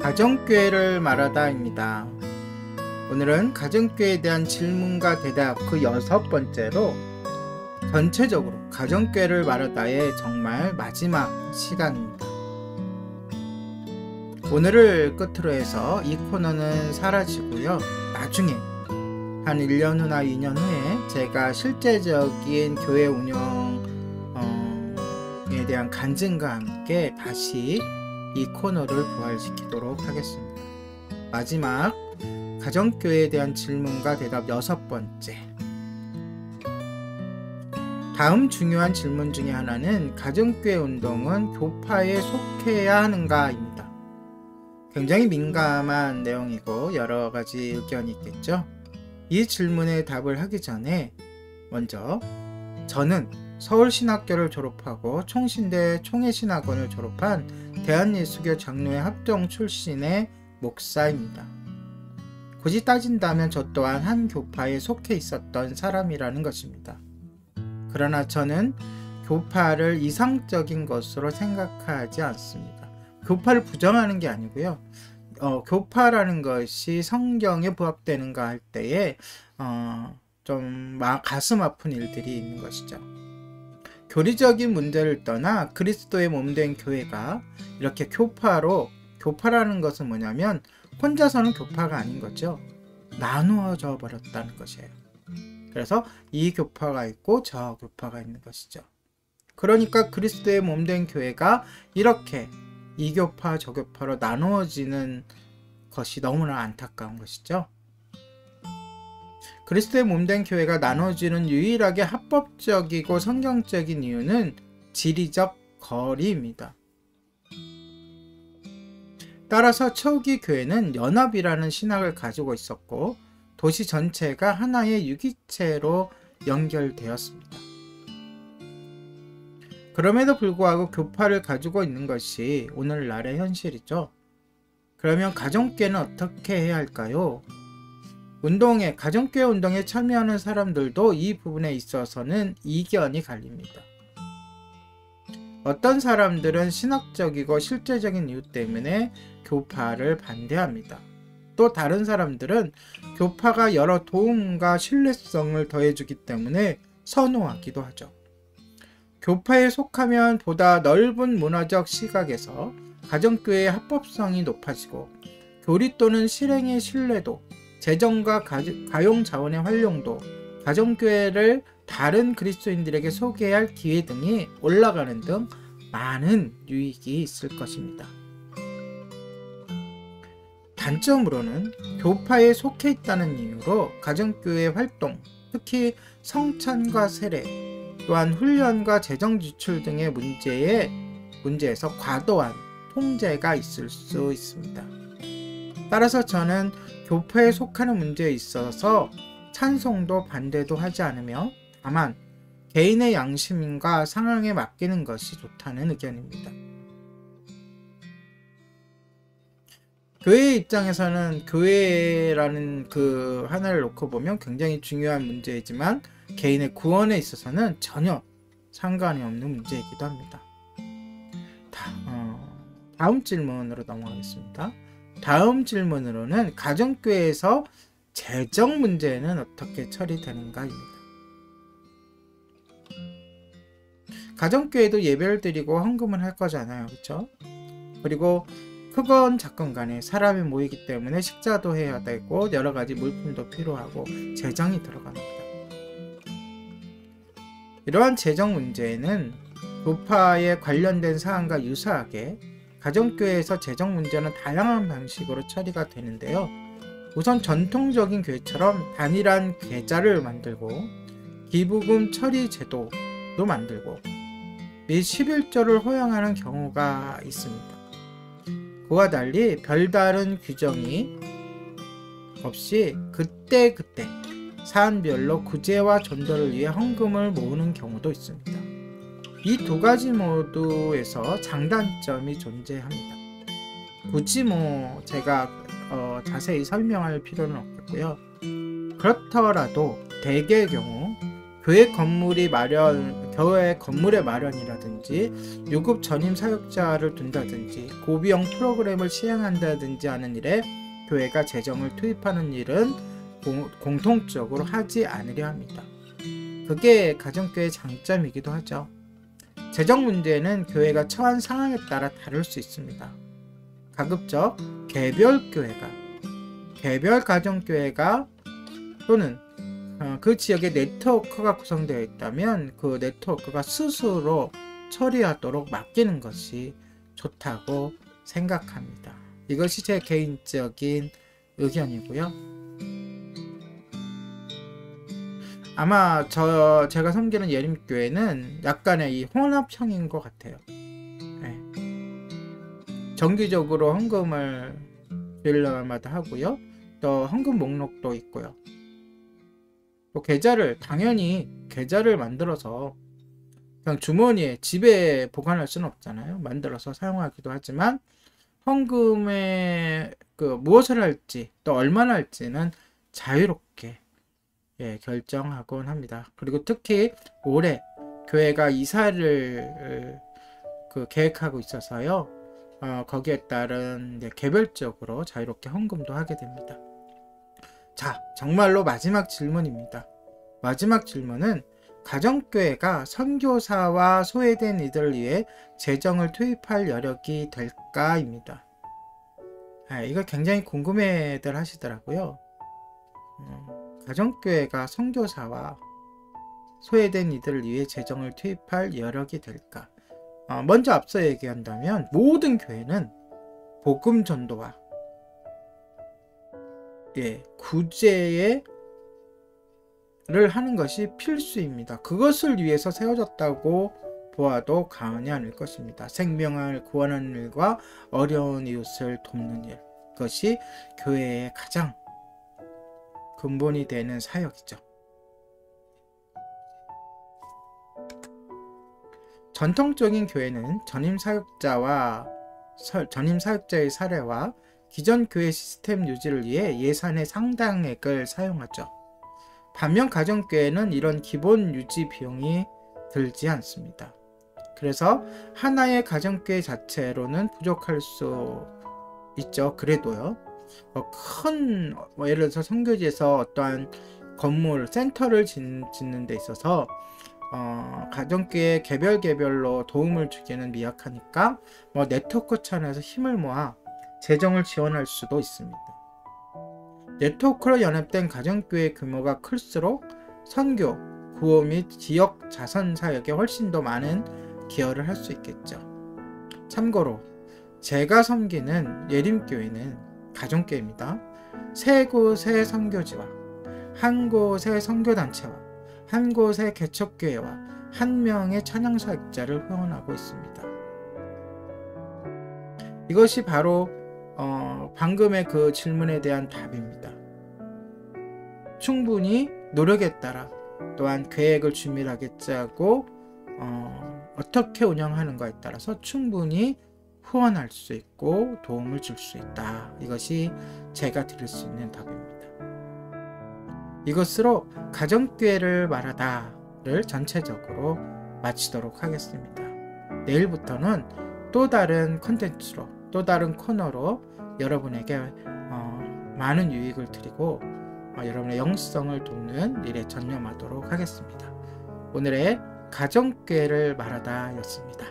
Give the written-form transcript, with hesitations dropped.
가정교회를 말하다입니다. 오늘은 가정교회에 대한 질문과 대답 그 6번째로 전체적으로 가정교회를 말하다의 정말 마지막 시간입니다. 오늘을 끝으로 해서 이 코너는 사라지고요. 나중에 한 1년 후나 2년 후에 제가 실제적인 교회 운영에 대한 간증과 함께 다시 이 코너를 부활시키도록 하겠습니다. 마지막 가정교회에 대한 질문과 대답 6번째. 다음 중요한 질문 중에 하나는 가정교회 운동은 교파에 속해야 하는가입니다. 굉장히 민감한 내용이고 여러 가지 의견이 있겠죠. 이 질문에 답을 하기 전에 먼저 저는 서울신학교를 졸업하고 총신대 총회신학원을 졸업한 대한예수교 장로회 합동 출신의 목사입니다. 굳이 따진다면 저 또한 한 교파에 속해 있었던 사람이라는 것입니다. 그러나 저는 교파를 이상적인 것으로 생각하지 않습니다. 교파를 부정하는 게 아니고요. 교파라는 것이 성경에 부합되는가 할 때에 좀 가슴 아픈 일들이 있는 것이죠. 교리적인 문제를 떠나 그리스도의 몸된 교회가 이렇게 교파라는 것은 뭐냐면 혼자서는 교파가 아닌 거죠. 나누어져 버렸다는 것이에요. 그래서 이 교파가 있고 저 교파가 있는 것이죠. 그러니까 그리스도의 몸된 교회가 이렇게 이 교파 저 교파로 나누어지는 것이 너무나 안타까운 것이죠. 그리스도의 몸된 교회가 나눠지는 유일하게 합법적이고 성경적인 이유는 지리적 거리입니다. 따라서 초기 교회는 연합이라는 신학을 가지고 있었고 도시 전체가 하나의 유기체로 연결되었습니다. 그럼에도 불구하고 교파를 가지고 있는 것이 오늘날의 현실이죠. 그러면 가정교회는 어떻게 해야 할까요? 가정교회 운동에 참여하는 사람들도 이 부분에 있어서는 이견이 갈립니다. 어떤 사람들은 신학적이고 실제적인 이유 때문에 교파를 반대합니다. 또 다른 사람들은 교파가 여러 도움과 신뢰성을 더해주기 때문에 선호하기도 하죠. 교파에 속하면 보다 넓은 문화적 시각에서 가정교회의 합법성이 높아지고 교리 또는 실행의 신뢰도, 재정과 가용 자원의 활용도, 가정교회를 다른 그리스도인들에게 소개해야 할 기회 등이 올라가는 등 많은 유익이 있을 것입니다. 단점으로는 교파에 속해 있다는 이유로 가정교회 활동, 특히 성찬과 세례, 또한 훈련과 재정 지출 등의 문제에서 과도한 통제가 있을 수 있습니다. 따라서 저는 교파에 속하는 문제에 있어서 찬송도 반대도 하지 않으며 다만 개인의 양심과 상황에 맡기는 것이 좋다는 의견입니다. 교회의 입장에서는 교회라는 그 하나를 놓고 보면 굉장히 중요한 문제이지만 개인의 구원에 있어서는 전혀 상관이 없는 문제이기도 합니다. 다음 질문으로 넘어가겠습니다. 다음 질문으로는 가정교회에서 재정 문제는 어떻게 처리되는가입니다. 가정교회도 예배를 드리고 헌금을 할 거잖아요. 그렇죠? 그리고 크건 작건 간에 사람이 모이기 때문에 식사도 해야 되고 여러 가지 물품도 필요하고 재정이 들어갑니다. 이러한 재정 문제는 교파에 관련된 사안과 유사하게 가정교회에서 재정 문제는 다양한 방식으로 처리가 되는데요. 우선 전통적인 교회처럼 단일한 계좌를 만들고 기부금 처리 제도도 만들고 및 11조를 허용하는 경우가 있습니다. 그와 달리 별다른 규정이 없이 그때그때 사안별로 구제와 전도를 위해 헌금을 모으는 경우도 있습니다. 이 두 가지 모두에서 장단점이 존재합니다. 굳이 제가 자세히 설명할 필요는 없겠고요. 그렇더라도 대개의 경우 교회 건물이 교회 건물의 마련이라든지 유급 전임 사역자를 둔다든지 고비용 프로그램을 시행한다든지 하는 일에 교회가 재정을 투입하는 일은 공통적으로 하지 않으려 합니다. 그게 가정교회의 장점이기도 하죠. 재정 문제는 교회가 처한 상황에 따라 다를 수 있습니다. 가급적 개별 가정교회가 또는 그 지역의 네트워크가 구성되어 있다면 그 네트워크가 스스로 처리하도록 맡기는 것이 좋다고 생각합니다. 이것이 제 개인적인 의견이고요. 아마 제가 섬기는 예림교회는 약간의 이 혼합형인 것 같아요. 네. 정기적으로 헌금을 주일날마다 하고요. 또 헌금 목록도 있고요. 또 당연히 계좌를 만들어서 그냥 주머니에 집에 보관할 수는 없잖아요. 만들어서 사용하기도 하지만 헌금에 무엇을 할지 또 얼마나 할지는 자유롭게 결정하곤 합니다. 그리고 특히 올해 교회가 이사를 계획하고 있어서요. 거기에 따른 개별적으로 자유롭게 헌금도 하게 됩니다. 자, 정말로 마지막 질문입니다. 마지막 질문은 가정교회가 선교사와 소외된 이들을 위해 재정을 투입할 여력이 될까입니다. 이거 굉장히 궁금해들 하시더라고요. 가정교회가 선교사와 소외된 이들을 위해 재정을 투입할 여력이 될까? 먼저 앞서 얘기한다면 모든 교회는 복음 전도와 구제를 하는 것이 필수입니다. 그것을 위해서 세워졌다고 보아도 과언이 아닐 것입니다. 생명을 구하는 일과 어려운 이웃을 돕는 일, 그것이 교회의 가장 근본이 되는 사역이죠. 전통적인 교회는 전임 사역자의 사례와 기존 교회 시스템 유지를 위해 예산의 상당액을 사용하죠. 반면 가정교회는 이런 기본 유지 비용이 들지 않습니다. 그래서 하나의 가정교회 자체로는 부족할 수 있죠. 그래도요. 예를 들어서 선교지에서 어떠한 건물, 센터를 짓는 데 있어서 가정교회 개별로 도움을 주기는 미약하니까 네트워크 차원에서 힘을 모아 재정을 지원할 수도 있습니다. 네트워크로 연합된 가정교회 규모가 클수록 선교, 구호 및 지역 자선 사역에 훨씬 더 많은 기여를 할 수 있겠죠. 참고로 제가 섬기는 예림교회는 가정교회입니다. 세 곳의 선교지와 한 곳의 선교단체와 한 곳의 개척교회와 한 명의 찬양사역자를 후원하고 있습니다. 이것이 바로 방금의 그 질문에 대한 답입니다. 충분히 노력에 따라 또한 계획을 준밀하게 짜고 어떻게 운영하는가에 따라서 충분히 후원할 수 있고 도움을 줄 수 있다. 이것이 제가 드릴 수 있는 답입니다. 이것으로 가정교회를 말하다를 전체적으로 마치도록 하겠습니다. 내일부터는 또 다른 컨텐츠로 또 다른 코너로 여러분에게 많은 유익을 드리고 여러분의 영성을 돕는 일에 전념하도록 하겠습니다. 오늘의 가정교회를 말하다 였습니다.